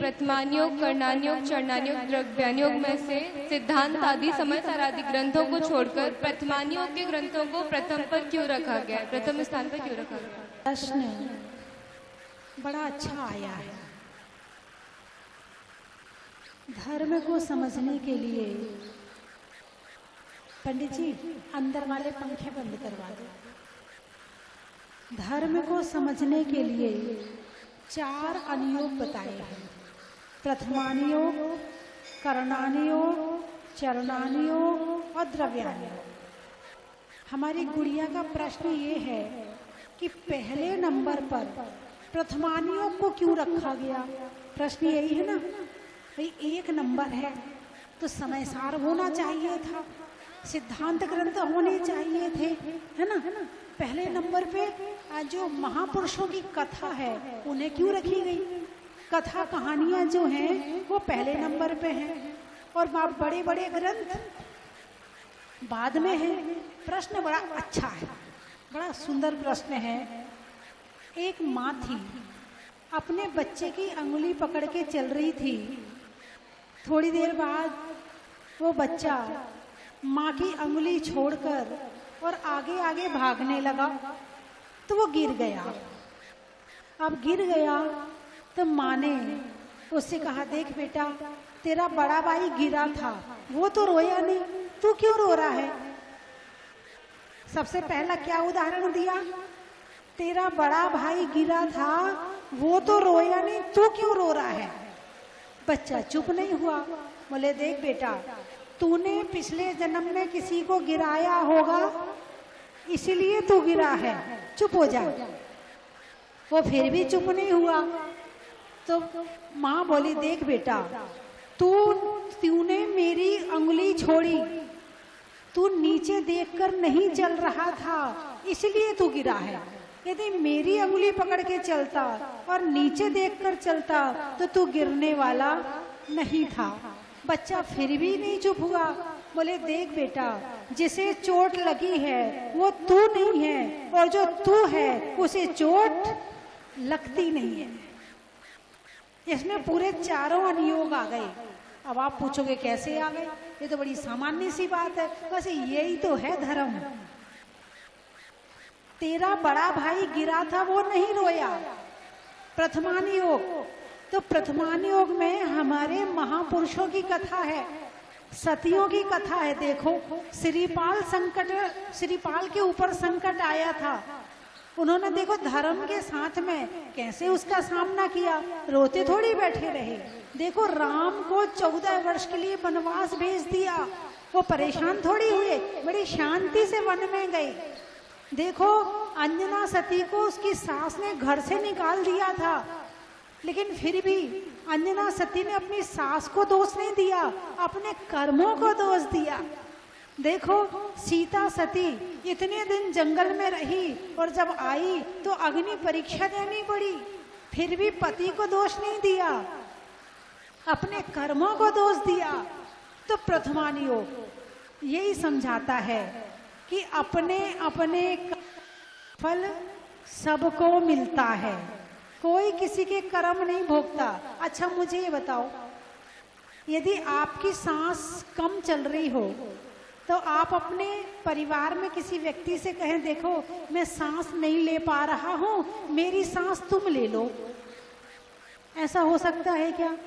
प्रथमानियोग, कर्णानियोग, चरणानियोग, द्रव्यानियोग में से सिद्धांत आदि समाचार आदि ग्रंथों को छोड़कर प्रथमानियोग के ग्रंथों को प्रथम पर क्यों रखा गया, प्रथम स्थान पर क्यों रखा गया? प्रश्न बड़ा अच्छा आया है। धर्म को समझने के लिए पंडित जी अंदर वाले पंखे बंद करवा दो। धर्म को समझने के लिए 4 अनुयोग बताए हैं। प्रथमानुयोग, कर्णानुयोग, चरणानुयोग और द्रव्यानुयोग। हमारी गुड़िया का प्रश्न ये है कि पहले नंबर पर प्रथमानुयोग को क्यों रखा गया? प्रश्न यही है ना भाई, 1 नंबर है तो समय सार होना चाहिए था, सिद्धांत ग्रंथ होने चाहिए थे, है ना। पहले नंबर पे जो महापुरुषों की कथा है उन्हें क्यों रखी गई? कथा कहानियां जो हैं वो पहले नंबर पे हैं और बड़े बड़े ग्रंथ बाद में हैं। प्रश्न बड़ा अच्छा है, बड़ा सुंदर प्रश्न है। एक माँ थी, अपने बच्चे की अंगुली पकड़ के चल रही थी। थोड़ी देर बाद वो बच्चा माँ की अंगुली छोड़कर और आगे आगे भागने लगा तो वो गिर गया। अब गिर गया तो माँ ने उससे कहा, देख बेटा, तेरा बड़ा भाई गिरा था, वो तो रोया नहीं, तू क्यों रो रहा है? सबसे पहला क्या उदाहरण दिया? तेरा बड़ा भाई गिरा था, वो तो रोया नहीं, तू क्यों रो रहा है? बच्चा चुप नहीं हुआ। बोले, देख बेटा, तूने पिछले जन्म में किसी को गिराया होगा, इसीलिए तू गिरा है, चुप हो जा। वो फिर भी चुप नहीं हुआ। तो माँ बोली, देख बेटा, तूने मेरी अंगुली छोड़ी, तू नीचे देखकर नहीं चल रहा था, इसलिए तू गिरा है। यदि मेरी अंगुली पकड़ के चलता और नीचे देखकर चलता तो तू गिरने वाला नहीं था। बच्चा फिर भी नहीं चुप हुआ। बोले, देख बेटा, जिसे चोट लगी है वो तू नहीं है, और जो तू है उसे चोट लगती नहीं है। इसमें पूरे 4 अनुयोग आ गए। अब आप पूछोगे कैसे आ गए? ये तो बड़ी सामान्य सी बात है, वैसे यही तो है धर्म। तेरा बड़ा भाई गिरा था, वो नहीं रोया। प्रथमानुयोग, तो प्रथमानुयोग में हमारे महापुरुषों की कथा है, सतियों की कथा है। देखो, श्रीपाल के ऊपर संकट आया था, उन्होंने देखो धर्म के साथ में कैसे उसका सामना किया, रोते थोड़ी बैठे रहे। देखो, राम को 14 वर्ष के लिए वनवास भेज दिया, वो परेशान थोड़ी हुए, बड़ी शांति से वन में गए। देखो, अंजना सती को उसकी सास ने घर से निकाल दिया था, लेकिन फिर भी अंजना सती ने अपनी सास को दोष नहीं दिया, अपने कर्मों को दोष दिया। देखो, सीता सती इतने दिन जंगल में रही और जब आई तो अग्नि परीक्षा देनी पड़ी, फिर भी पति को दोष नहीं दिया, अपने कर्मों को दोष दिया। तो प्रथमानुयोग यही समझाता है कि अपने अपने फल सबको मिलता है, कोई किसी के कर्म नहीं भोगता। अच्छा, मुझे ये बताओ, यदि आपकी सांस कम चल रही हो तो आप अपने परिवार में किसी व्यक्ति से कहें, देखो मैं सांस नहीं ले पा रहा हूं, मेरी सांस तुम ले लो, ऐसा हो सकता है क्या?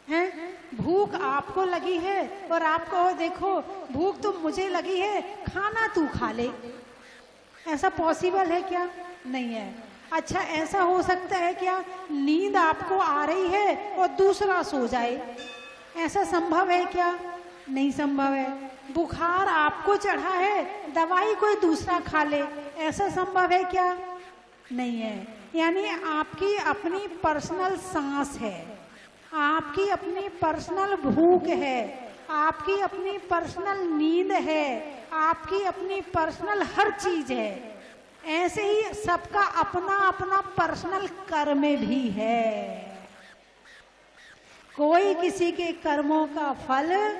है, भूख आपको लगी है और आप कहो, देखो भूख तो मुझे लगी है, खाना तू खा ले, ऐसा पॉसिबल है क्या? नहीं है। अच्छा, ऐसा हो सकता है क्या नींद आपको आ रही है और दूसरा सो जाए? ऐसा संभव है क्या? नहीं संभव है। बुखार आपको चढ़ा है, दवाई कोई दूसरा खा ले, ऐसा संभव है क्या? नहीं है। यानी आपकी अपनी पर्सनल सांस है, आपकी अपनी पर्सनल भूख है, आपकी अपनी पर्सनल नींद है, आपकी अपनी पर्सनल हर चीज है। ऐसे ही सबका अपना अपना पर्सनल कर्म भी है। कोई किसी के कर्मों का फल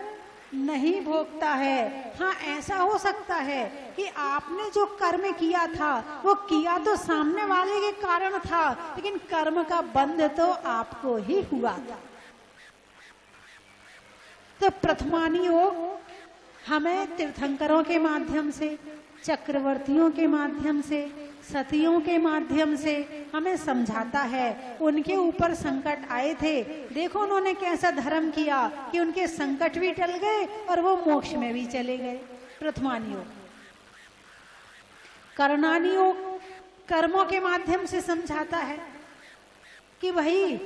नहीं भोगता है। हाँ, ऐसा हो सकता है कि आपने जो कर्म किया था वो किया तो सामने वाले के कारण था, लेकिन कर्म का बंध तो आपको ही हुआ था। तो प्रथमानी योग हमें तीर्थंकरों के माध्यम से, चक्रवर्तियों के माध्यम से, सतियों के माध्यम से हमें समझाता है। उनके ऊपर संकट आए थे, देखो उन्होंने कैसा धर्म किया कि उनके संकट भी टल गए और वो मोक्ष में भी चले गए। प्रथमानी योग। कर्णानी योग कर्मों के माध्यम से समझाता है कि भाई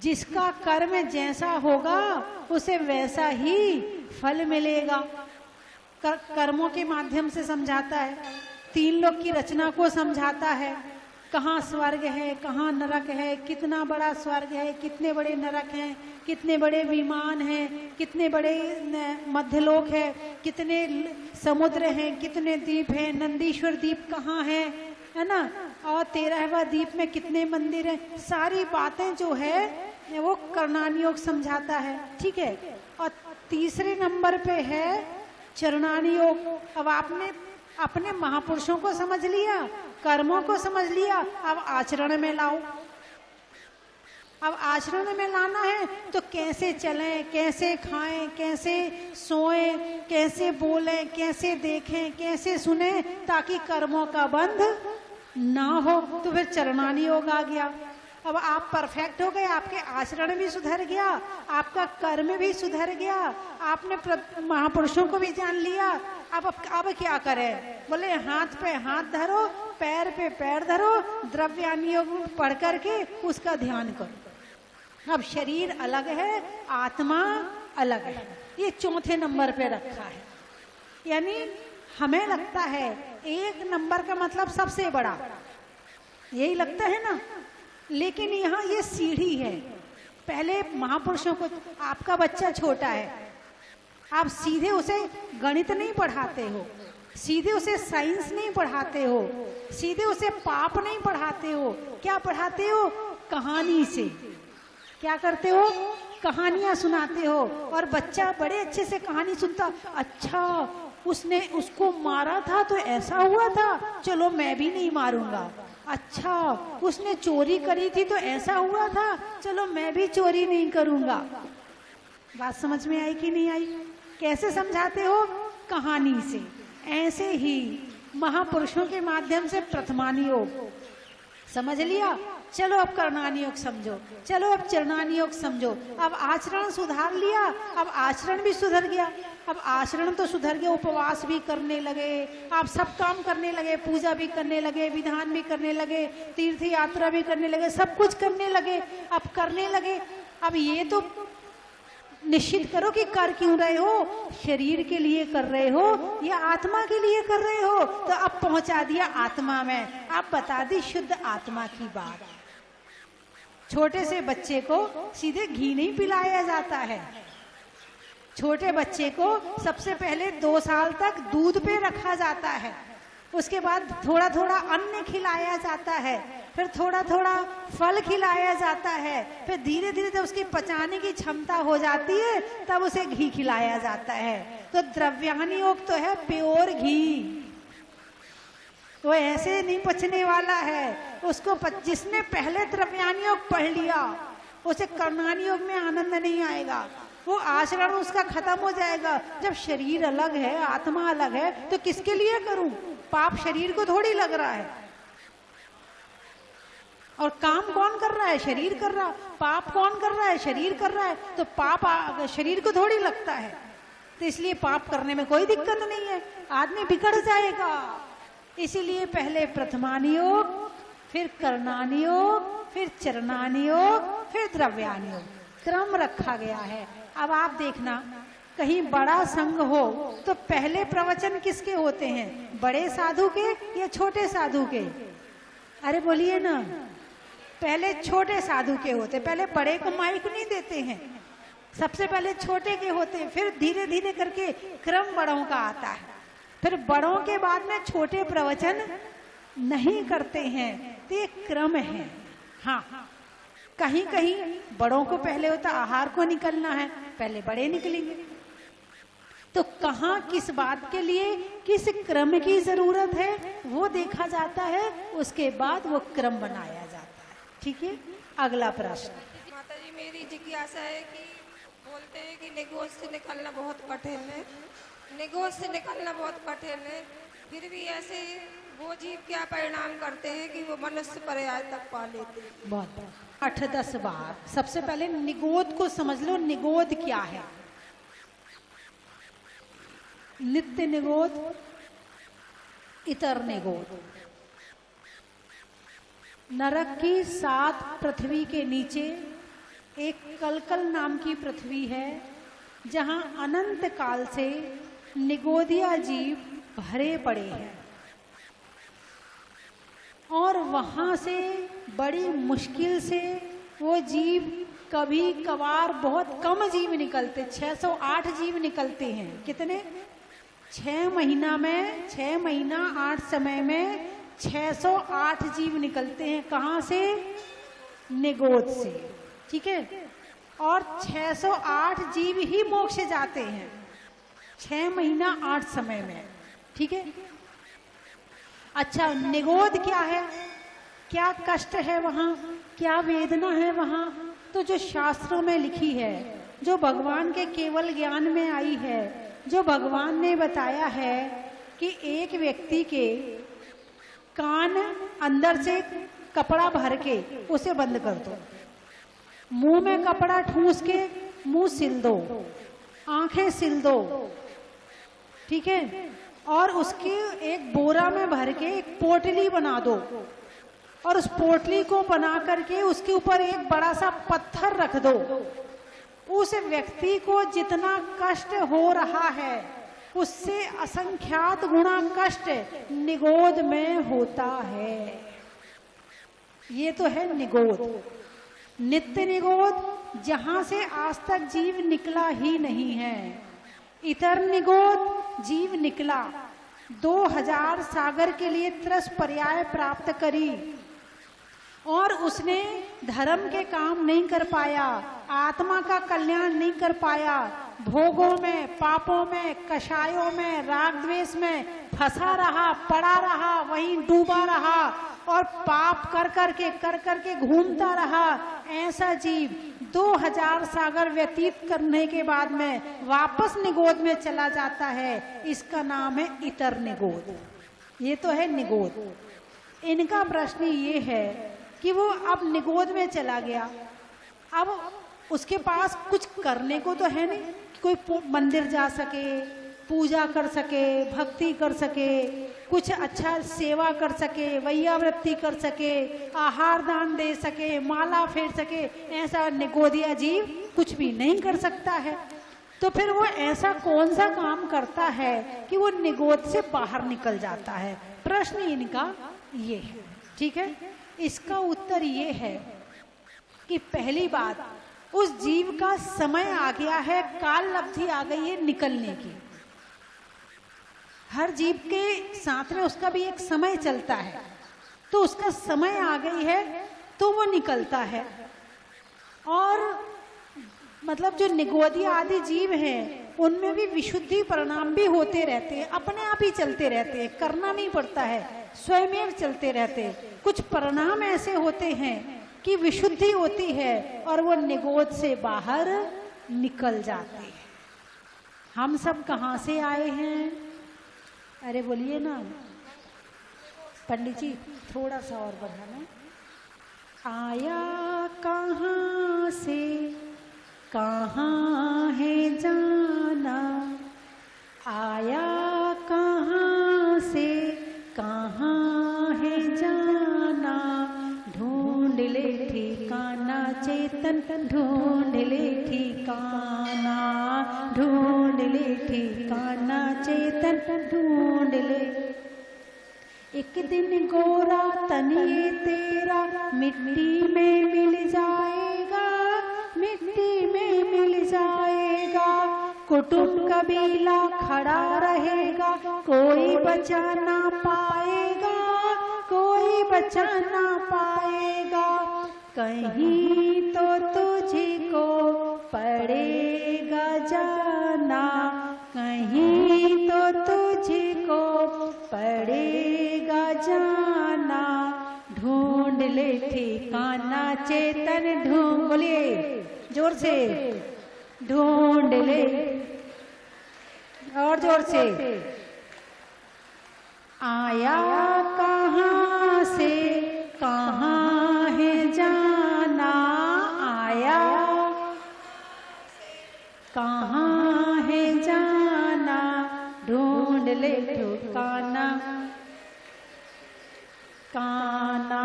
जिसका कर्म जैसा होगा उसे वैसा ही फल मिलेगा। कर्मों के माध्यम से समझाता है। तीन लोक की रचना को समझाता है, कहाँ स्वर्ग है, कहाँ नरक है, कितना बड़ा स्वर्ग है, कितने बड़े नरक हैं, कितने बड़े विमान हैं, कितने बड़े मध्यलोक है, कितने समुद्र हैं, कितने द्वीप हैं, नंदीश्वर द्वीप कहाँ है ना, और 13वां द्वीप में कितने मंदिर हैं। सारी बातें जो है वो कर्णानी योग समझाता है। ठीक है। और तीसरे नंबर पे है चरणानी योग। अब आपने अपने महापुरुषों को समझ लिया, कर्मों को समझ लिया, अब आचरण में लाओ। अब आचरण में लाना है तो कैसे चलें, कैसे खाएं, कैसे सोएं, कैसे बोलें, कैसे देखें, कैसे सुने, ताकि कर्मों का बंध ना हो। तो फिर चरणानी योग आ गया। अब आप परफेक्ट हो गए, आपके आचरण भी सुधर गया, आपका कर्म भी सुधर गया, आपने महापुरुषों को भी जान लिया। अब क्या करें? बोले हाथ पे हाथ धरो, पैर पे पैर धरो, द्रव्यानी योग पढ़ करके उसका ध्यान करो। अब शरीर अलग है, आत्मा अलग है, ये चौथे नंबर पे रखा है। यानी हमें लगता है 1 नंबर का मतलब सबसे बड़ा, यही लगता है ना, लेकिन यहाँ ये सीढ़ी है। पहले महापुरुषों को, आपका बच्चा छोटा है, आप सीधे उसे गणित नहीं पढ़ाते हो, सीधे उसे साइंस नहीं पढ़ाते हो, सीधे उसे पाप नहीं पढ़ाते हो। क्या पढ़ाते हो? कहानी से। क्या करते हो? कहानियां सुनाते हो। और बच्चा बड़े अच्छे से कहानी सुनता, अच्छा उसने उसको मारा था तो ऐसा हुआ था, चलो मैं भी नहीं मारूंगा। अच्छा उसने चोरी करी थी तो ऐसा हुआ था, चलो मैं भी चोरी नहीं करूंगा। बात समझ में आई कि नहीं आई? कैसे समझाते हो? कहानी से। ऐसे ही महापुरुषों के माध्यम से प्रथमानी योग समझ लिया, चलो अब कर्णानी योग समझो, चलो अब चरणानी योग समझो। अब आचरण सुधार लिया, अब आचरण भी सुधर गया। अब आचरण तो सुधर गया, उपवास भी करने लगे, आप सब काम करने लगे, पूजा भी करने लगे, विधान भी करने लगे, तीर्थ यात्रा भी करने लगे, सब कुछ करने लगे। अब करने लगे, अब ये तो निश्चित करो कि कर क्यों रहे हो, शरीर के लिए कर रहे हो या आत्मा के लिए कर रहे हो। तो अब पहुंचा दिया आत्मा में, अब बता दी शुद्ध आत्मा की बात। छोटे से बच्चे को सीधे घी नहीं पिलाया जाता है, छोटे बच्चे को सबसे पहले 2 साल तक दूध पे रखा जाता है, उसके बाद थोड़ा थोड़ा अन्न खिलाया जाता है, फिर थोड़ा थोड़ा फल खिलाया जाता है, फिर धीरे धीरे जब उसकी पचाने की क्षमता हो जाती है तब उसे घी खिलाया जाता है। तो द्रव्यानी योग तो है प्योर घी, वो ऐसे नहीं पचने वाला है। उसको जिसने पहले द्रव्यानी योग पढ़ लिया उसे कर्णानी योग में आनंद नहीं आएगा, वो आचरण उसका खत्म हो जाएगा। जब शरीर अलग है, आत्मा अलग है, तो किसके लिए करूं? पाप शरीर को थोड़ी लग रहा है, और काम कौन कर रहा है? शरीर कर रहा। पाप कौन कर रहा है? शरीर कर रहा है। तो पाप शरीर को थोड़ी लगता है, तो इसलिए पाप करने में कोई दिक्कत नहीं है, आदमी बिगड़ जाएगा। इसीलिए पहले प्रथमानी योग, फिर कर्णानी योग, फिर चरणानी योग, फिर द्रव्यानी योग, क्रम रखा गया है। अब आप देखना, कहीं बड़ा संघ हो तो पहले प्रवचन किसके होते हैं? बड़े साधु के या छोटे साधु के? अरे बोलिए ना, पहले छोटे साधु के होते, पहले बड़े को माइक नहीं देते हैं, सबसे पहले छोटे के होते हैं, फिर धीरे धीरे करके क्रम बड़ों का आता है, फिर बड़ों के बाद में छोटे प्रवचन नहीं करते हैं। तो ये क्रम है। हाँ, कहीं कहीं बड़ों को पहले होता आहार को निकलना है, पहले बड़े निकलेंगे। तो कहाँ किस बात के लिए किस क्रम की जरूरत है वो देखा जाता है, उसके बाद वो क्रम बनाया जाता है। ठीक है, अगला प्रश्न। माता जी, मेरी जिज्ञासा है कि बोलते हैं कि निगोद से निकलना बहुत कठिन है, निगोद से निकलना बहुत कठिन है, फिर भी ऐसे वो जीव क्या परिणाम करते हैं कि वो मनुष्य पर्याय तक पा लेते हैं? बहुत 8-10 बार। सबसे पहले निगोद को समझ लो, निगोद क्या है। नित्य निगोद, इतर निगोद। नरक की 7 पृथ्वी के नीचे एक कलकल नाम की पृथ्वी है, जहां अनंत काल से निगोदिया जीव भरे पड़े हैं, और वहां से बड़ी मुश्किल से वो जीव, कभी कभार बहुत कम जीव निकलते, 608 जीव निकलते हैं। कितने? 6 महीना में, 6 महीना 8 समय में 608 जीव निकलते हैं। कहाँ से? निगोद से। ठीक है, और 608 जीव ही मोक्ष जाते हैं 6 महीना 8 समय में। ठीक है, अच्छा, निगोद क्या है, क्या कष्ट है वहां, क्या वेदना है वहां? तो जो शास्त्रों में लिखी है, जो भगवान के केवल ज्ञान में आई है, जो भगवान ने बताया है कि एक व्यक्ति के कान अंदर से कपड़ा भर के उसे बंद कर दो, मुंह में कपड़ा ठूस के मुंह सिल दो, आंखें सिल दो, ठीक है, और उसकी एक बोरा में भर के एक पोटली बना दो, और उस पोटली को बना करके उसके ऊपर एक बड़ा सा पत्थर रख दो। उस व्यक्ति को जितना कष्ट हो रहा है उससे असंख्यात गुना कष्ट निगोद में होता है। ये तो है निगोद। नित्य निगोद, जहां से आज तक जीव निकला ही नहीं है। इतर निगोद, जीव निकला, 2000 सागर के लिए त्रस पर्याय प्राप्त करी, और उसने धर्म के काम नहीं कर पाया, आत्मा का कल्याण नहीं कर पाया, भोगों में, पापों में, कषायों में, राग द्वेष में फंसा रहा, पड़ा रहा, वहीं डूबा रहा, और पाप कर करके घूमता रहा। ऐसा जीव 2000 सागर व्यतीत करने के बाद में वापस निगोद में चला जाता है। इसका नाम है इतर निगोद। ये तो है निगोद। इनका प्रश्न ये है कि वो अब निगोद में चला गया, अब उसके पास कुछ करने को तो है नहीं, कोई मंदिर जा सके, पूजा कर सके, भक्ति कर सके, कुछ अच्छा सेवा कर सके, वैयावृत्ति कर सके, आहार दान दे सके, माला फेर सके। ऐसा निगोदिया जीव कुछ भी नहीं कर सकता है। तो फिर वो ऐसा कौन सा काम करता है कि वो निगोद से बाहर निकल जाता है? प्रश्न इनका ये है। ठीक है, इसका उत्तर ये है कि पहली बात, उस जीव का समय आ गया है, काल अवधि आ गई है निकलने की। हर जीव के साथ में उसका भी एक समय चलता है, तो उसका समय आ गई है तो वो निकलता है। और मतलब जो निगोदी आदि जीव हैं उनमें भी विशुद्धि परिणाम भी होते रहते हैं, अपने आप ही चलते रहते हैं, करना नहीं पड़ता है, स्वयं चलते रहते हैं। कुछ परिणाम ऐसे होते हैं कि विशुद्धि होती है और वो निगोद से बाहर निकल जाते हैं। हम सब कहाँ से आए हैं? अरे बोलिए ना पंडित जी, थोड़ा सा और बढ़ाना। आया कहाँ से, कहाँ है जाना, आया कहाँ से, कहाँ है जाना, ढूंढ ले ठिकाना चेतन, ढूंढ ले ठिकाना, ढूंढ ले ठिकाना चेतन, ढूंढ ले। एक दिन गोरा तन ये तेरा मिट्टी में मिल जाएगा, मिट्टी में मिल जाएगा। कुटुंब कबीला खड़ा रहेगा, कोई बचा ना पाएगा, कोई बचा ना पाएगा। कहीं तो तुझे को पड़ेगा जाना, कहीं ठिकाना चेतन ढूंढ, बोलिए जोर से, ढूंढ ले, और जोर से। आया कहाँ से कहाँ है जाना, आया कहाँ है जाना, ढूंढ ले ठिकाना, काना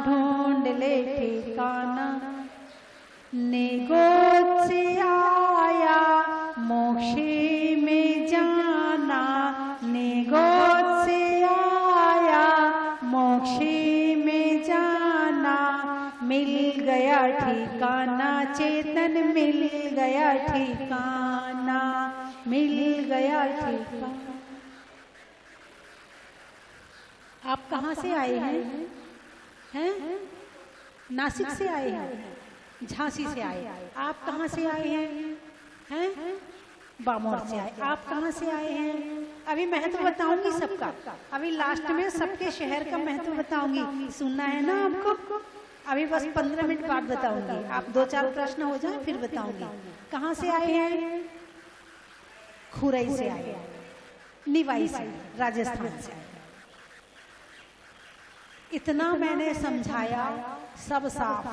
ढूंढ ले ठिकाना। निगोद से आया मोक्षी में जाना, निगोद से आया मोक्षी में जाना, मिल गया ठिकाना चेतन, मिल गया ठिकाना, मिल गया ठिकाना। आप कहाँ से आए हैं? हैं? नासिक से आए हैं, झांसी से आए। आप कहाँ से आए हैं? हैं? बामोर से आए। आप कहाँ से आए हैं? अभी महत्व बताऊंगी सबका, अभी लास्ट में सबके शहर का महत्व बताऊंगी। सुनना है ना आपको? अभी बस 15 मिनट बाद बताऊंगी। आप 2-4 प्रश्न हो जाए फिर बताऊंगी। कहाँ से आए हैं? खुरई से आए, निवाई से, राजस्थान से। इतना मैंने समझाया, सब साफ।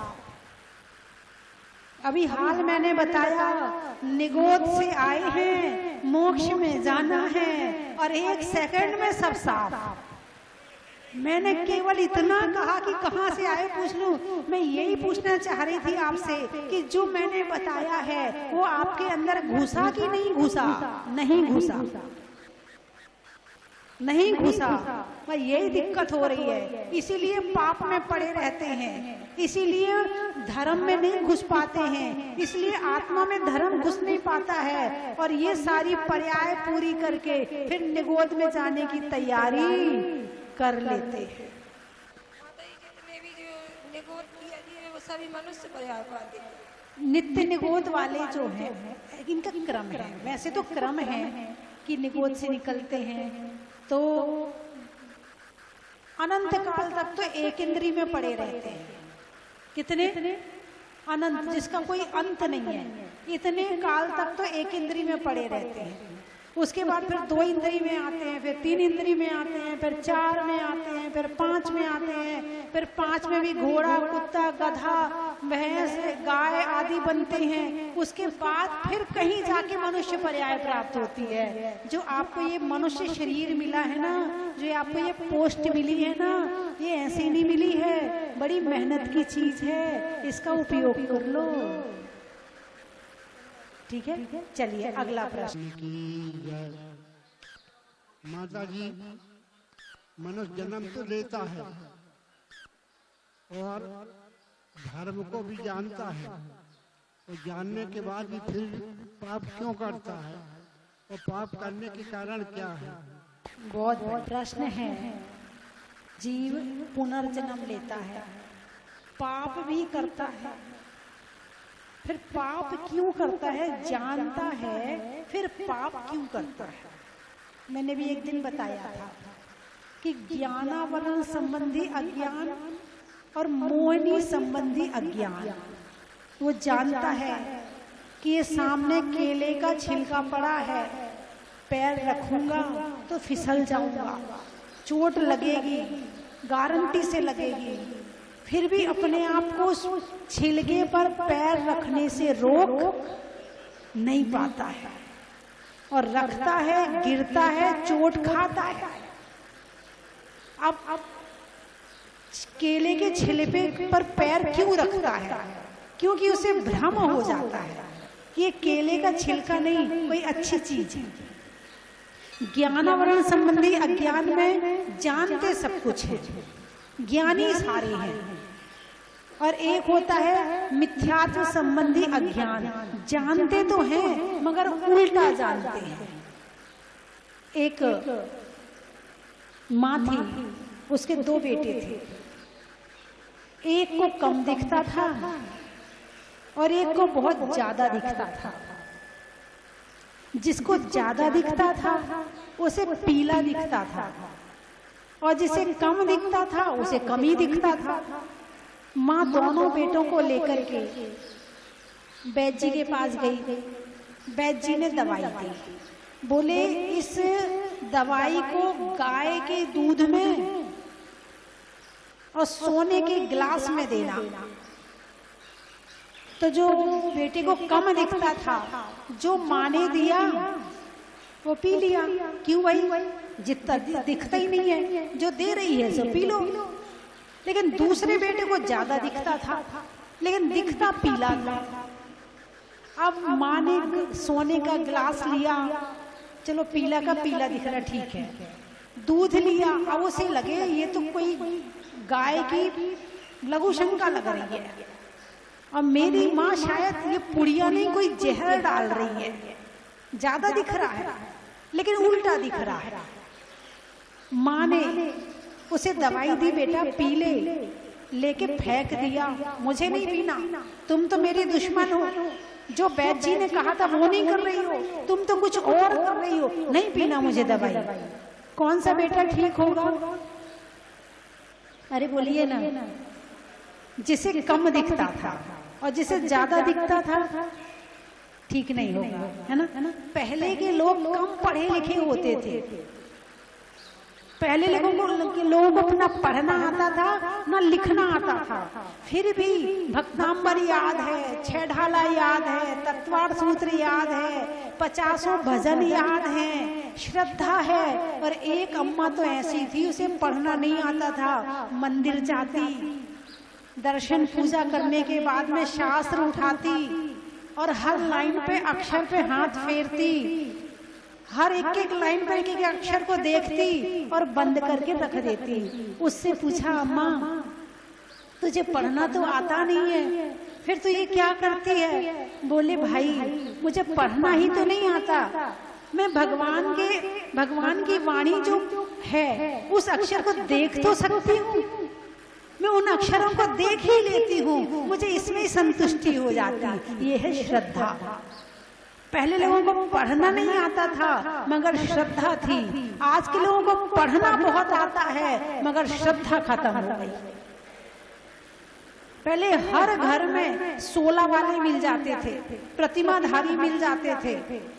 अभी हाल मैंने बताया, निगोद से आए हैं, मोक्ष में जाना है, और 1 सेकंड में सब साफ। मैंने केवल इतना कहा कि कहाँ से आए पूछ लूं। मैं यही पूछना चाह रही थी आपसे कि जो मैंने बताया है वो आपके अंदर घुसा कि नहीं घुसा? नहीं घुसा, नहीं घुसा। मैं यही दिक्कत हो रही है, इसीलिए पाप में पड़े रहते हैं, इसीलिए धर्म में नहीं घुस पाते हैं, इसलिए आत्मा में धर्म घुस नहीं पाता है, और ये सारी पर्याय पूरी करके फिर निगोद में जाने की तैयारी कर लेते हैं। जितने भी जो निगोद किया जी वो सभी मनुष्य पर्याय पाते हैं। नित्य निगोद वाले जो हैं इनका क्रम है, वैसे तो क्रम है कि निगोद से निकलते हैं तो अनंत काल तक तो एक इंद्री में पड़े रहते हैं। कितने? अनंत, जिसका कोई अंत नहीं है। इतने काल तक तो एक इंद्री में पड़े रहते हैं। उसके बाद फिर 2 इंद्री में आते हैं, फिर 3 इंद्री में आते हैं, फिर 4 में आते हैं, फिर 5 में आते हैं, फिर 5 में भी घोड़ा, कुत्ता, गधा, भैंस, गाय आदि बनते हैं। उसके बाद फिर कहीं जाके मनुष्य पर्याय प्राप्त होती है। जो आपको ये मनुष्य शरीर मिला है ना, जो आपको ये पोस्ट मिली है ना, ये ऐसे नहीं मिली है, बड़ी मेहनत की चीज है, इसका उपयोग कर लो। ठीक है, चलिए अगला प्रश्न। माता जी, मनुष्य जन्म तो लेता है और धर्म को भी जानता है, और जानने के बाद भी फिर पाप क्यों करता है, और पाप करने के कारण क्या है? बहुत प्रश्न है। जीव पुनर्जन्म लेता है, पाप भी करता है, फिर पाप क्यों करता है? जानता है, फिर पाप क्यों करता है? मैंने भी एक दिन बताया था कि ज्ञानावरण संबंधी अज्ञान और मोहिनी संबंधी अज्ञान। वो जानता है कि ये सामने केले का छिलका पड़ा है, पैर रखूंगा तो फिसल जाऊंगा, चोट लगेगी, गारंटी से लगेगी, फिर भी अपने आप को छिलके पर पैर रखने से रोक नहीं पाता है, और रखता है, गिरता है, चोट खाता है। अब केले के छिलके पर पैर क्यों रखता है? क्योंकि उसे भ्रम हो जाता है ये केले का छिलका नहीं, कोई अच्छी चीज है। ज्ञानावरण संबंधी अज्ञान में जानते सब कुछ है, ज्ञानी सारे हैं, और एक होता है मिथ्यात्व संबंधी अज्ञान, जानते तो हैं मगर उल्टा जानते हैं। एक माँ थी, उसके 2 बेटे थे, एक को कम दिखता था और एक को बहुत ज्यादा दिखता था। जिसको ज्यादा दिखता था उसे पीला दिखता था, और जिसे कम दिखता था उसे कम ही दिखता था। माँ दोनों बेटों को लेकर के वैद्य जी के पास गई। वैद्य जी ने दवाई दी, बोले इस दवाई को गाय के दूध में और सोने के गिलास में देना। तो जो बेटे को कम दिखता था, जो माँ ने दिया वो पी लिया। क्यों भाई, जितना दिखता ही नहीं है, जो दे रही है सो पी लो। लेकिन दूसरे बेटे को ज्यादा दिखता था, लेकिन दिखता पीला था। अब माँ ने सोने का गिलास लिया, चलो पीला का पीला दिख रहा, ठीक है। दूध लिया, अब उसे लगे ये तो कोई गाय की लघु शंका लग रही है, और मेरी माँ शायद ये पुड़िया नहीं कोई जहर डाल रही है, ज्यादा दिख रहा है लेकिन उल्टा दिख रहा है। माँ ने उसे दवाई दी, बेटा पी ले, लेके फेंक दिया। मुझे नहीं पीना, तुम तो मेरी दुश्मन हो, जो वैद्य जी ने कहा था वो नहीं कर रही हो, तुम तो कुछ और कर रही हो, नहीं पीना मुझे दवाई। कौन सा बेटा ठीक होगा? अरे बोलिए ना, जिसे कम दिखता था और जिसे ज्यादा दिखता था ठीक नहीं होगा, है ना। पहले के लोग कम पढ़े लिखे होते थे, पहले लोगों को अपना पढ़ना आता था ना लिखना आता था, फिर भी भक्तांबर याद है, छह ढाला याद है, तत्वार सूत्र याद है, 50 भजन याद है, श्रद्धा है। और एक अम्मा तो ऐसी थी, उसे पढ़ना नहीं आता था, मंदिर जाती, दर्शन पूजा करने के बाद में शास्त्र उठाती और हर लाइन पे अक्षर पे हाथ फेरती, हर एक लाइन पर एक अक्षर को देखती और बंद करके रख देती। उससे पूछा, अम्मा तुझे पढ़ना तो आता नहीं है, फिर तू ये क्या करती है? बोले भाई मुझे पढ़ना ही तो नहीं आता, मैं भगवान की वाणी जो है उस अक्षर को देख तो सकती हूँ, मैं उन अक्षरों को देख ही लेती हूँ, मुझे इसमें ही संतुष्टि हो जाती। ये है श्रद्धा। पहले लोगों को पढ़ना नहीं आता था मगर श्रद्धा थी, आज के लोगों को पढ़ना बहुत आता है मगर श्रद्धा खत्म हो गई। पहले हर घर में 16 वाले मिल जाते थे, प्रतिमाधारी मिल जाते थे,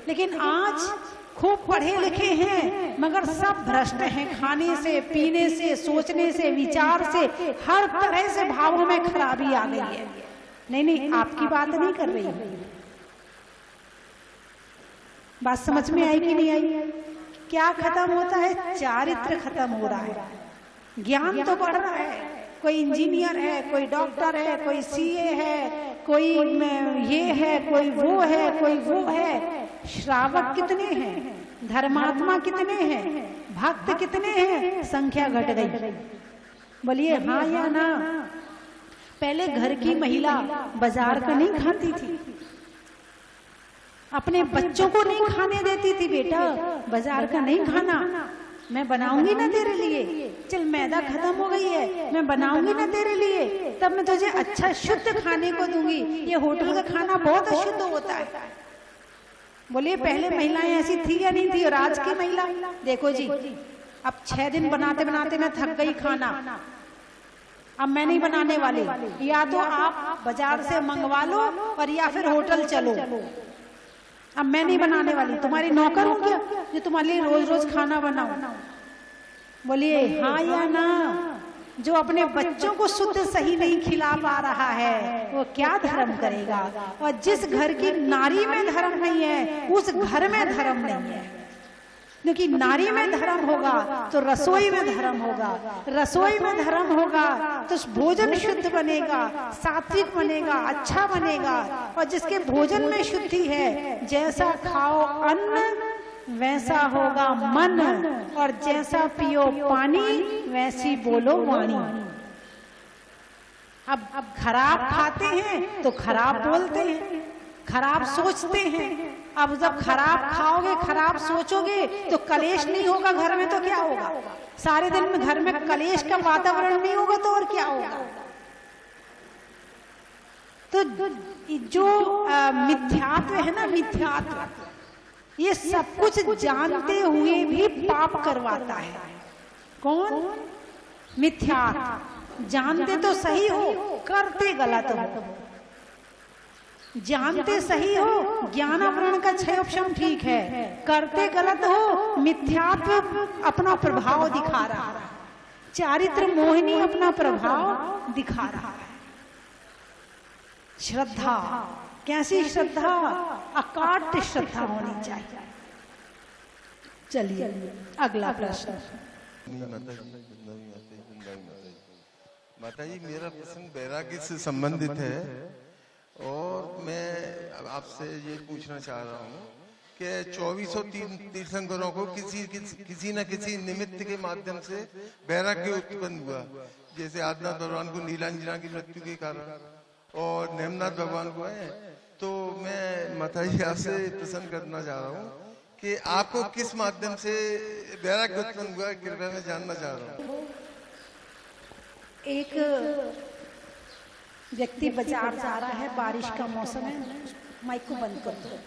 लेकिन आज खूब पढ़े लिखे हैं मगर सब भ्रष्ट हैं, खाने से, पीने से, सोचने से, विचार से, हर तरह से भावों में खराबी आ गई है। नहीं, आपकी बात नहीं कर रही हूं, बात समझ में आई कि नहीं आई? क्या खत्म होता है? चारित्र खत्म हो रहा है। ज्ञान तो बढ़ रहा है, कोई इंजीनियर है, कोई डॉक्टर है, कोई सीए है, कोई ये है, कोई वो है, कोई वो है। श्रावक कितने हैं, धर्मात्मा कितने हैं, भक्त कितने हैं, संख्या घट गई। बोलिए हाँ या ना? पहले घर की महिला बाजार का नहीं खाती थी, अपने बच्चों को नहीं खाने देती थी, बेटा बाजार का नहीं खाना, मैं बनाऊंगी ना तेरे लिए, चल मैदा खत्म हो गई है, मैं बनाऊंगी ना तेरे लिए, तब मैं तुझे अच्छा शुद्ध खाने को दूंगी, ये होटल का खाना बहुत अशुद्ध होता है। बोलिए पहले महिलाएं ऐसी थी या नहीं थी? और आज की महिला देखो जी, अब 6 दिन बनाते बनाते मैं थक गई खाना, अब मैं नहीं बनाने वाली, या तो आप बाजार से मंगवा लो और या फिर होटल चलो, अब मैं नहीं बनाने वाली, तुम्हारी नौकर हूं क्या जो तुम्हारे लिए रोज रोज खाना बनाओ? बोलिए हाँ या ना? जो अपने बच्चों को शुद्ध सही नहीं खिला पा रहा है वो क्या धर्म करेगा? और जिस घर की नारी में धर्म नहीं है उस घर में धर्म नहीं है, क्योंकि नारी में धर्म होगा तो रसोई में धर्म होगा, रसोई में धर्म होगा तो भोजन शुद्ध बनेगा, सात्विक बनेगा, अच्छा बनेगा। और जिसके भोजन में शुद्धि है, जैसा खाओ अन्न वैसा होगा मन, और जैसा पियो पानी वैसी बोलो वाणी। अब खराब खाते हैं तो खराब बोलते हैं, खराब सोचते हैं। अब जब खराब खाओगे, खराब सोचोगे तो कलेश नहीं होगा घर में, तो क्या होगा? सारे दिन में घर में कलेश का वातावरण नहीं होगा तो और क्या होगा? तो जो मिथ्यात्व है ना, मिथ्यात्व, ये सब कुछ जानते हुए भी पाप करवाता है। कौन? मिथ्यात्व। जानते तो सही हो, करते गलत हो। जानते सही हो, ज्ञानावरण का 6 ऑप्शन ठीक है, करते गलत हो, मिथ्यात्व अपना प्रभाव दिखा रहा है, चारित्र मोहिनी अपना प्रभाव दिखा रहा है। श्रद्धा, कैसी श्रद्धा? अकाट्य श्रद्धा होनी चाहिए। चलिए अगला प्रश्न। माता जी, मेरा प्रश्न वैराग्य से संबंधित है और मैं आपसे ये पूछना चाह रहा हूँ कि 2400 तीर्थंकरों को किसी न किसी निमित्त के माध्यम से वैराग्य उत्पन्न हुआ। जैसे आदिनाथ भगवान को नीलांजना की मृत्यु के कारण और नेमनाथ भगवान को है। तो मैं माता जी आपसे प्रश्न करना चाह रहा हूँ कि आपको किस माध्यम से वैराग्य उत्पन्न हुआ, कृपया मैं जानना चाह रहा हूँ। एक व्यक्ति बाजार जा रहा है, बारिश का मौसम है, माइक को बंद कर दो।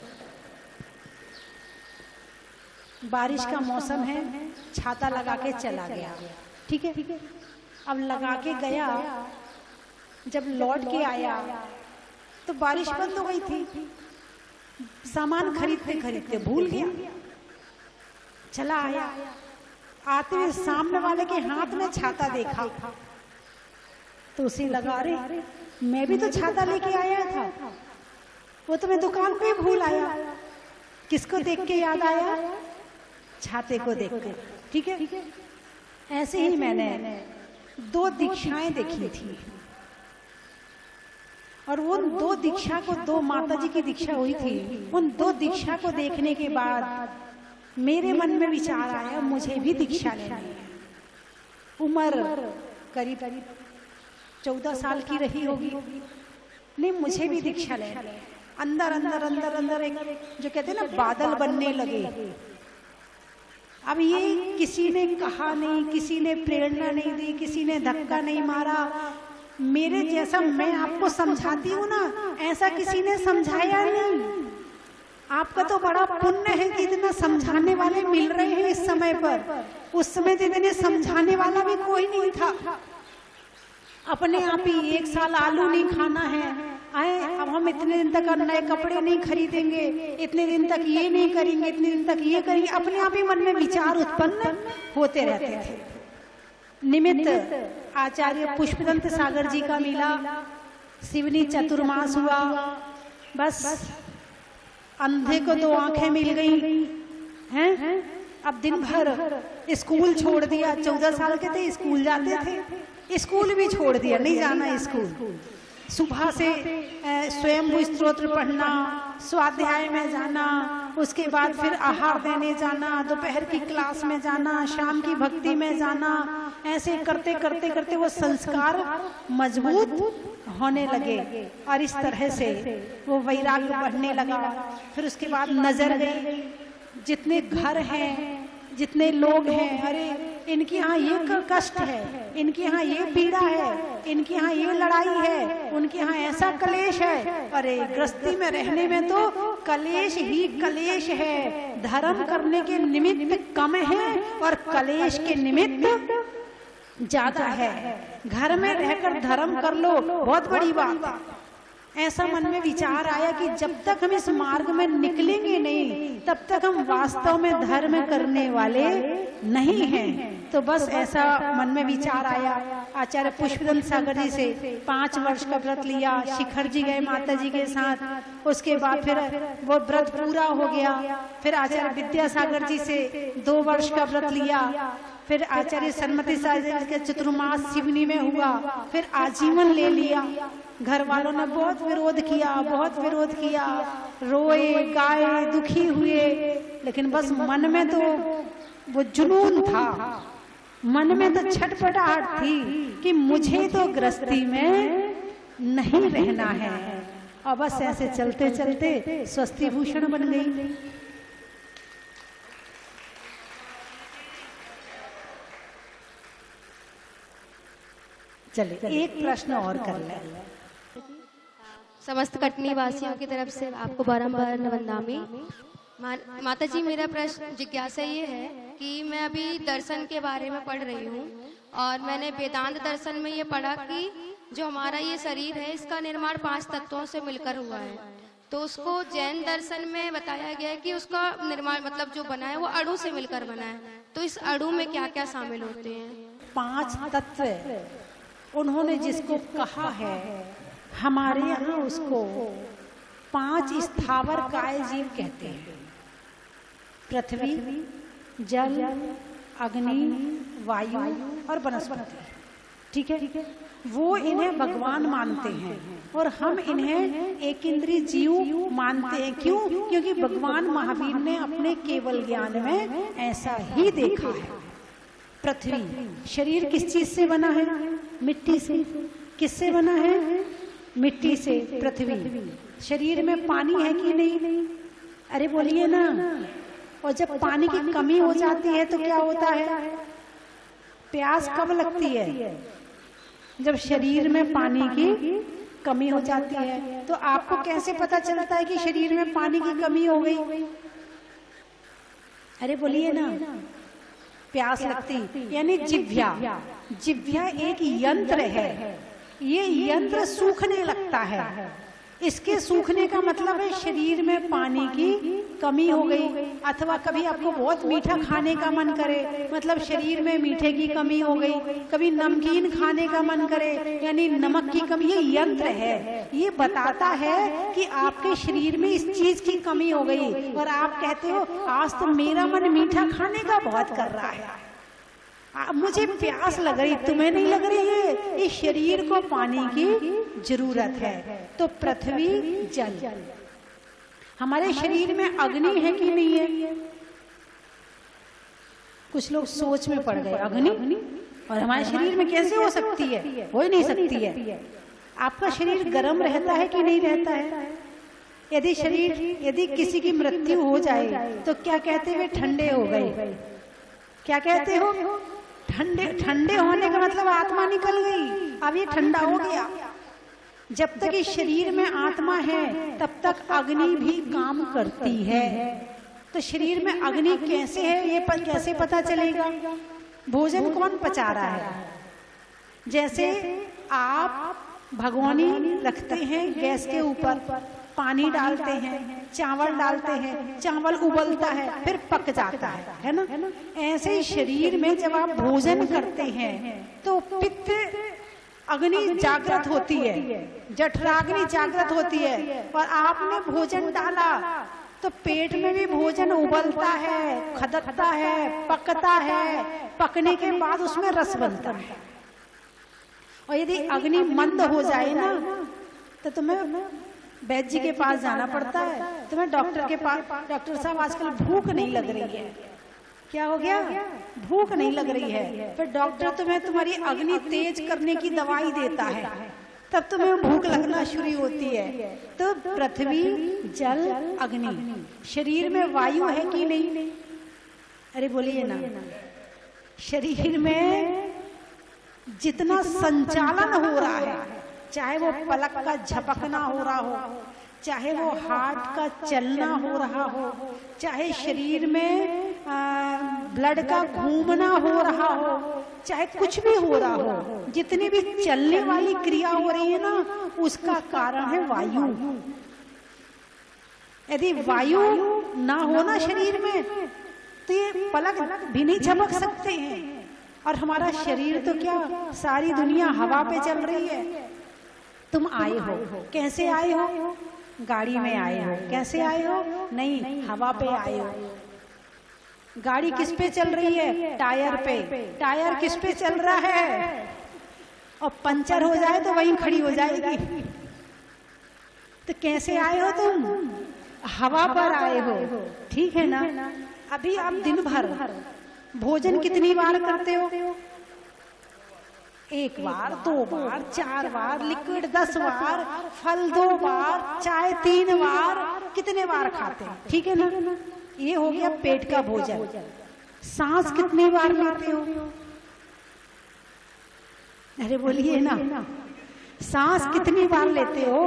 बारिश का मौसम है, छाता लगा के चला गया, ठीक है। अब लगा के गया, जब लौट के आया तो बारिश बंद हो गई थी। सामान खरीदते खरीदते भूल गया, चला आया, आते हुए सामने वाले के हाथ में छाता देखा तो उसे लगा, अरे मैं भी तो छाता लेके आया था, वो तो मैं दुकान पे भूल आया। किसको देख के याद आया? छाते को देख कर, ठीक है। ऐसे ही मैंने 2 दीक्षाएं देखी थी और उन 2 दीक्षा को, 2 माता जी की दीक्षा हुई थी, उन 2 दीक्षा को देखने के बाद मेरे मन में विचार आया, मुझे भी दीक्षा लेनी है। उम्र करीब 14 साल की रही होगी, नहीं मुझे भी दीक्षा लेनी है। अंदर अंदर अंदर अंदर एक जो कहते हैं ना, बादल बनने लगे। अब ये किसी ने कहा नहीं, किसी ने प्रेरणा नहीं दी, किसी ने धक्का नहीं मारा। मेरे जैसा मैं आपको समझाती हूँ ना, ऐसा किसी ने समझाया नहीं। आपका तो बड़ा पुण्य है कि इतना समझाने वाले मिल रहे हैं इस समय पर। उस समय तो इतने समझाने वाला भी कोई नहीं था। अपने आप ही 1 साल आलू नहीं खाना है, आए अब हम इतने दिन तक नए कपड़े नहीं खरीदेंगे, इतने दिन तक ये नहीं करेंगे, इतने दिन तक ये करेंगे। अपने आप ही मन में विचार उत्पन्न होते रहते थे। निमित्त आचार्य पुष्पदंत सागर जी का मिला, शिवनी चतुर्मास हुआ, बस अंधे को 2 आंखें मिल गई हैं। अब दिन भर स्कूल छोड़ दिया, 14 साल के थे, स्कूल जाते थे, स्कूल भी छोड़ दिया, नहीं जाना स्कूल। सुबह से स्वयं स्तोत्र पढ़ना, स्वाध्याय में जाना, उसके बाद फिर आहार देने जाना, दोपहर की क्लास में जाना, शाम की भक्ति में जाना। ऐसे करते करते करते वो संस्कार मजबूत होने लगे और इस तरह से वो वैराग्य बढ़ने लगा। फिर उसके बाद नजर गई, जितने घर हैं, जितने लोग हैं, अरे इनके यहाँ ये कष्ट है, इनके यहाँ ये पीड़ा है, इनके यहाँ ये लड़ाई है, उनके यहाँ ऐसा कलेश है। अरे गृहस्थी में रहने में तो कलेश ही कलेश है। धर्म करने के निमित्त कम है और कलेश के निमित्त ज्यादा है। घर में रहकर धर्म कर लो, बहुत बड़ी बात है। ऐसा मन में विचार आया कि जब तक हम इस मार्ग में निकलेंगे नहीं, तब तक हम वास्तव में धर्म करने वाले नहीं हैं। तो बस ऐसा मन में विचार आया। आचार्य पुष्पदंत सागर जी से 5 वर्ष का व्रत लिया, शिखर जी गए माता जी के साथ। उसके बाद फिर वो व्रत पूरा हो गया। फिर आचार्य विद्यासागर जी से 2 वर्ष का व्रत लिया। फिर आचार्य सरमती सागर के चतुर्मास शिवनी में हुआ। फिर आजीवन ले लिया। घर वालों ने बहुत विरोध किया, बहुत विरोध किया, रोए गाए, दुखी हुए, लेकिन बस मन में तो वो जुनून था, मन में तो छटपटाहट थी कि मुझे तो गृहस्थी में नहीं रहना है। और बस ऐसे चलते चलते स्वस्ति भूषण बन गई। चलिए एक प्रश्न और कर लें। समस्त कटनी वासियों की तरफ से आपको बारंबार वंदनामी। माता जी, मेरा प्रश्न जिज्ञासा ये है कि मैं अभी दर्शन के बारे में पढ़ रही हूँ और मैंने वेदांत दर्शन में ये पढ़ा कि जो हमारा ये शरीर है इसका निर्माण 5 तत्वों से मिलकर हुआ है। तो उसको जैन दर्शन में बताया गया है कि उसका निर्माण मतलब जो बना है वो अणु से मिलकर बना है। तो इस अणु में क्या क्या शामिल होते हैं? 5 तत्व उन्होंने जिसको कहा है, हमारे यहाँ उसको 5 स्थावर काय जीव कहते हैं। पृथ्वी, जल, अग्नि, वायु और वनस्पति। ठीक है, वो इन्हें भगवान मानते हैं और हम इन्हें एक इंद्रिय जीव मानते हैं। क्यों? क्योंकि भगवान महावीर ने अपने केवल ज्ञान में ऐसा ही देखा है। पृथ्वी, शरीर किस चीज से बना है? मिट्टी से। किससे बना है? मिट्टी से। पृथ्वी, शरीर में पानी है कि नहीं? अरे बोलिए ना। और जब पानी की कमी हो जाती है तो क्या होता है? प्यास कब लगती है? जब शरीर में पानी की कमी हो जाती है। तो आपको कैसे पता चलता है कि शरीर में पानी की कमी हो गई? अरे बोलिए ना। प्यास लगती, यानी जिह्वा। जिह्वा एक यंत्र है, ये यंत्र सूखने लगता है। इसके सूखने का मतलब है शरीर में पानी की कमी हो गई। अथवा कभी आपको बहुत मीठा खाने का मन करे, मतलब शरीर में मीठे की कमी हो गई। कभी नमकीन खाने का मन करे, यानी नमक की कमी। ये यंत्र है, ये बताता है कि आपके शरीर में इस चीज की कमी हो गई। और आप कहते हो आज तो मेरा मन मीठा खाने का बहुत कर रहा है, मुझे प्यास लग रही, तुम्हें नहीं लग रही है? इस शरीर को पानी की जरूरत है। तो पृथ्वी, जल। हमारे शरीर में अग्नि है कि नहीं है? कुछ लोग सोच में पड़ गए, अग्नि और हमारे शरीर में कैसे हो सकती है? हो ही नहीं सकती है। आपका शरीर गर्म रहता है कि नहीं रहता है? यदि किसी की मृत्यु हो जाए तो क्या कहते हुए? ठंडे हो गए। क्या कहते हो? ठंडे होने का मतलब आत्मा निकल गई, अब ये ठंडा हो गया। जब तक इस शरीर में आत्मा है तब तक अग्नि भी काम करती है। तो शरीर में अग्नि कैसे है ये कैसे पता चलेगा? भोजन कौन पचा रहा है? जैसे आप भगोनी रखते हैं गैस के ऊपर, पानी डालते हैं, चावल डालते हैं, चावल उबलता है, फिर पक जाता है ना? ऐसे ही शरीर में जब आप भोजन करते हैं तो पित्त अग्नि जागृत होती है, जठराग्नि जागृत होती है। और आपने भोजन डाला तो पेट में भी भोजन उबलता है, खदकता है, पकता है। पकने के बाद उसमें रस बनता है। और यदि अग्नि मंद हो जाए ना तो तुम्हें वैद्य जी के पास जाना पड़ता है। तुम्हें डॉक्टर के पास, डॉक्टर साहब आजकल भूख नहीं लग रही है। क्या हो गया? भूख नहीं लग रही है। फिर डॉक्टर तुम्हें तुम्हारी अग्नि तेज करने की दवाई देता है, तब तुम्हें भूख लगना शुरू होती है। तो पृथ्वी, जल, अग्नि। शरीर में वायु है कि नहीं? अरे बोलिए ना। शरीर में जितना संचालन हो रहा है, चाहे वो पलक का झपकना हो रहा हो, चाहे वो हार्ट का चलना हो रहा हो, चाहे शरीर में ब्लड का घूमना हो रहा हो, चाहे कुछ भी हो रहा हो, जितनी भी चलने वाली क्रिया हो रही है ना, उसका कारण है वायु। यदि वायु ना हो ना शरीर में तो ये पलक भी नहीं झपक सकते हैं। और हमारा शरीर तो क्या, सारी दुनिया हवा पे चल रही है। तुम आए हो, कैसे आए हो? गाड़ी में आए हो। कैसे आए हो? नहीं, हवा पे आए हो। गाड़ी किस पे चल रही है? टायर पे। टायर किस पे चल रहा है? और पंचर हो जाए तो वहीं खड़ी हो जाएगी। तो कैसे आए हो तुम? हवा पर आए हो। ठीक है ना? अभी आप दिन भर भोजन कितनी बार करते हो? 1 बार, 2 बार, 4 बार, लिक्विड 10 बार, फल 2 बार, चाय 3 बार, कितने बार खाते हैं? ठीक है ना? ये हो गया पेट का भोजन। सांस कितनी बार लेते हो? अरे बोलिए ना, सांस कितनी बार लेते हो?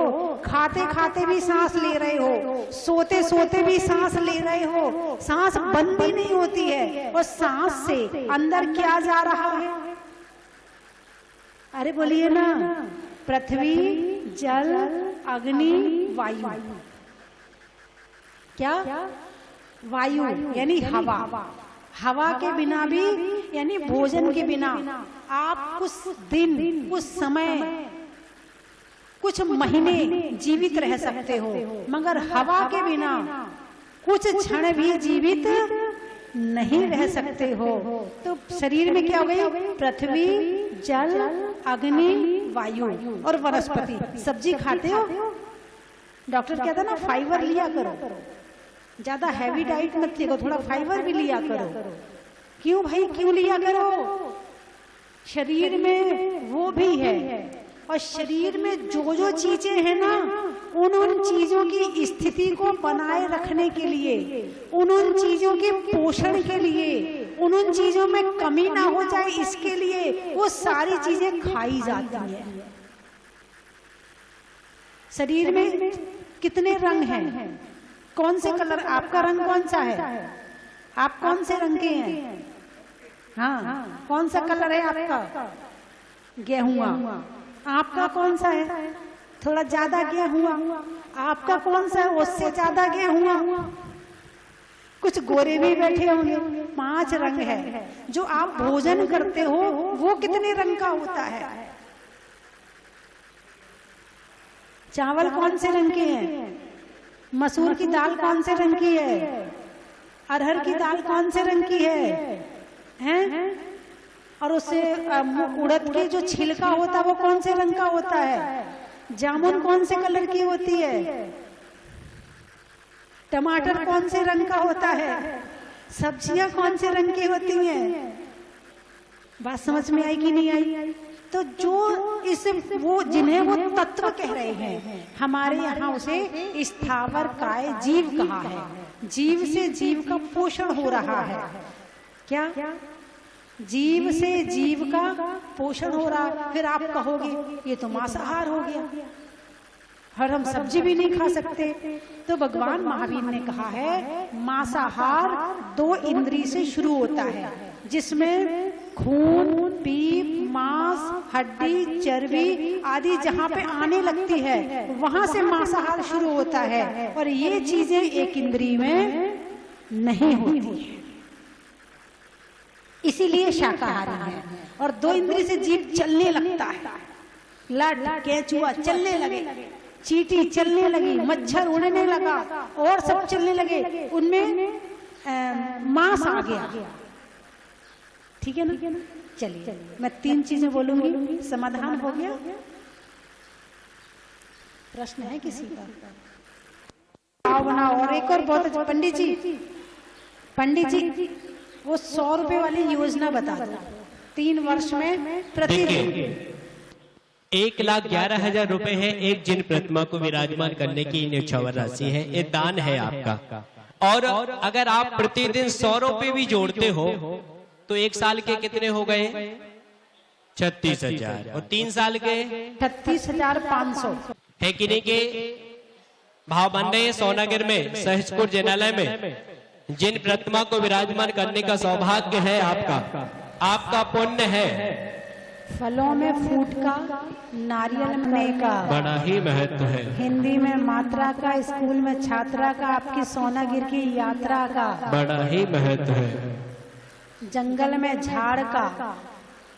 खाते खाते भी सांस ले रहे हो, सोते सोते भी सांस ले रहे हो। सांस बंद भी नहीं होती है। और सांस से अंदर क्या जा रहा है? अरे बोलिए ना, पृथ्वी, जल, अग्नि, वायु। क्या? वायु यानी हवा। हवा के बिना भी यानी भोजन के बिना आप कुछ दिन, कुछ समय, कुछ महीने जीवित रह सकते हो, मगर हवा के बिना कुछ क्षण भी जीवित नहीं रह सकते हो। तो शरीर में क्या हो गई? पृथ्वी, जल, अग्नि, वायु और वनस्पति। सब्जी खाते हो? डॉक्टर कहता ना फाइबर लिया करो, ज्यादा हैवी डाइट मत लिया, थोड़ा फाइबर भी लिया करो। क्यों भाई, क्यों लिया करो? शरीर में वो भी है, और शरीर में जो जो चीजें हैं ना, उन चीजों की स्थिति को बनाए रखने के लिए, उन चीजों के पोषण के लिए, उन चीजों में कमी ना हो जाए इसके लिए वो सारी चीजें खाई जाती हैं। शरीर में कितने रंग हैं? कौन से कलर? आपका रंग कौन सा है? आप कौन से रंग के हैं? हाँ, कौन सा कलर है आपका? गेहुआ। आपका कौन सा है? थोड़ा ज्यादा गेहुआ। आपका कौन सा है? उससे ज्यादा गेहुआ। कुछ गोरे भी बैठे होंगे। 5 रंग है। जो आप भोजन करते हो वो कितने रंग का होता है? चावल कौन से रंग के हैं? मसूर की दाल कौन से रंग की है? अरहर की दाल कौन से रंग की है? हैं? और उससे उड़द की जो छिलका होता है वो कौन से रंग का होता है? जामुन कौन से कलर की होती है? टमाटर कौन से रंग का होता है? सब्जियां कौन से रंग की होती हैं? बात समझ में आई कि नहीं आई? तो जो इस वो जिन्हें वो तत्व कह रहे हैं, हमारे यहाँ उसे स्थावर काय जीव कहा है। जीव से जीव का पोषण हो रहा है। क्या? जीव से जीव का पोषण हो रहा। फिर आप कहोगे ये तो मांसाहार हो गया, और हम सब्जी भी नहीं खा सकते। तो भगवान महावीर ने कहा है मांसाहार 2 इंद्रिय से शुरू होता है, जिसमें खून, पीप, मांस, हड्डी, चर्बी आदि जहाँ पे आने लगती है वहां से मांसाहार शुरू होता है। और ये चीजें एक इंद्रिय में नहीं होती है, इसीलिए शाकाहारी है। और 2 इंद्रिय से जीव चलने लगता है। लाट, केचुआ चलने लगे, चींटी चलने लगी, मच्छर उड़ने लगा और सब चलने लगे, उनमें मांस आ गया। ठीक है ना? चलिए मैं 3 चीजें बोलूंगी, समाधान हो गया? प्रश्न है किसी का? आओ बनाओ। और एक और बहुत अच्छा, पंडित जी वो 100 रुपए वाली योजना बता दो। 3 वर्ष में प्रतिदिन 1,11,000 रुपए है एक जिन प्रतिमा को विराजमान करने की न्यौछावर राशि है। ये दान है आपका। और अगर आप प्रतिदिन 100 रुपए भी जोड़ते हो तो 1 साल के कितने हो गए? 36,000। और 3 साल के 38,500 है कि नहीं? के भाव बन रहे हैं। सोनागिर में सहजपुर जैनालय में जिन प्रतिमा को विराजमान करने का सौभाग्य है आपका पुण्य है। फलों में फूट का, नारियल में का, बड़ा ही महत्व है। हिंदी में मात्रा का, स्कूल में छात्रा का, आपकी सोनागिर की यात्रा का, बड़ा ही महत्व है। जंगल में झाड़ का,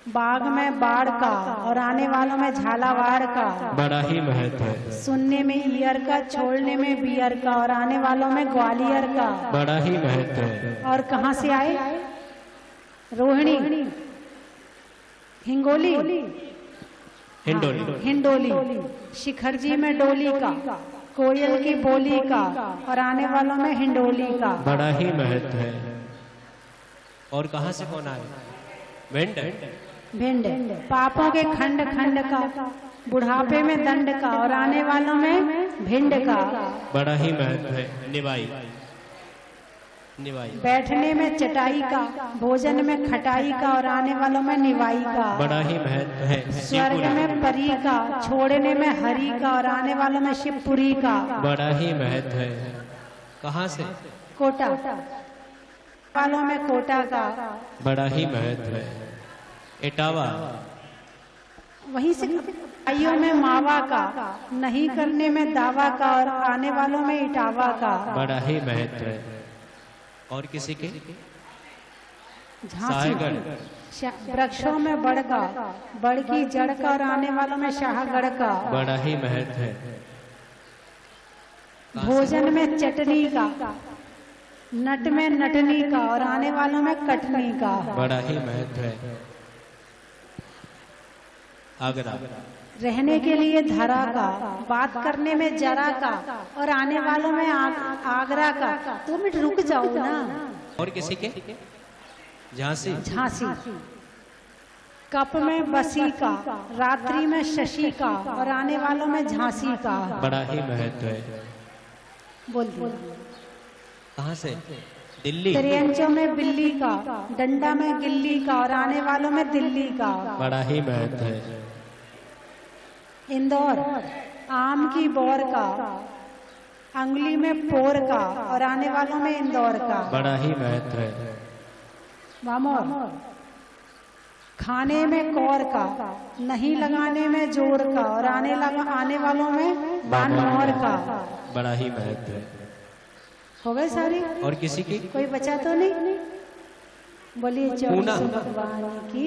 बाग में बाढ़ का, और आने वालों में झालावाड़ का, बड़ा ही महत्व है। सुनने में ईयर का, छोड़ने में बियर का, और आने वालों में ग्वालियर का, बड़ा ही महत्व है। और कहाँ से आए? रोहिणी, हिंगोली, हिंडोली, शिखर जी में डोली का, कोयल की बोली का, और आने वालों में हिंडोली का, बड़ा ही महत्व है। और कहाँ से कौन आए? भिंड, पापों के खंड खंड का, बुढ़ापे में दंड का, और आने वालों में भिंड का, बड़ा ही महत्व है। निवाई, बैठने में चटाई का, भोजन में खटाई का, और आने वालों में निवाई का, बड़ा ही महत्व है। स्वर्ग में परी का, छोड़ने में हरि का, और आने वालों में शिवपुरी का, बड़ा ही महत्व है। कहाँ से? कोटा वालों में कोटा का, बड़ा ही महत्व है। इटावा, वहीं से आइयों में मावा का, नहीं करने में दावा का, और आने वालों में इटावा का। बड़ा ही महत्व है। और किसी के झांसी वृक्षों में बड़ का, बड़ की जड़ का, और आने वालों में शाहगढ़ का। बड़ा ही महत्व है। भोजन में चटनी का, नट में नटनी का, और आने वालों में कटनी का। बड़ा ही महत्व है। आगरा रहने के लिए धरा का, बात करने में जरा का, और आने वालों में आगरा का। 2 मिनट रुक जाओ ना। और किसी के झांसी झांसी कप में बसी का, रात्रि में शशि का, और आने वालों में झांसी का। बड़ा ही महत्व है। बोलिए। कहाँ से? दिल्ली। त्रियंचों में बिल्ली का, डंडा में गिल्ली का, और आने वालों में दिल्ली का। बड़ा ही महत्व है। इंदौर आम की बोर का, अंगुली में पोर का, और आने वालों में इंदौर का। बड़ा ही महत्व है। वामोर खाने में कौर का, नहीं लगाने में जोर का, और आने वालों में बानौर का। बड़ा ही महत्व है। हो गए सारी? और किसी की? कोई बचा तो नहीं? बोलिए पूना। भगवान की।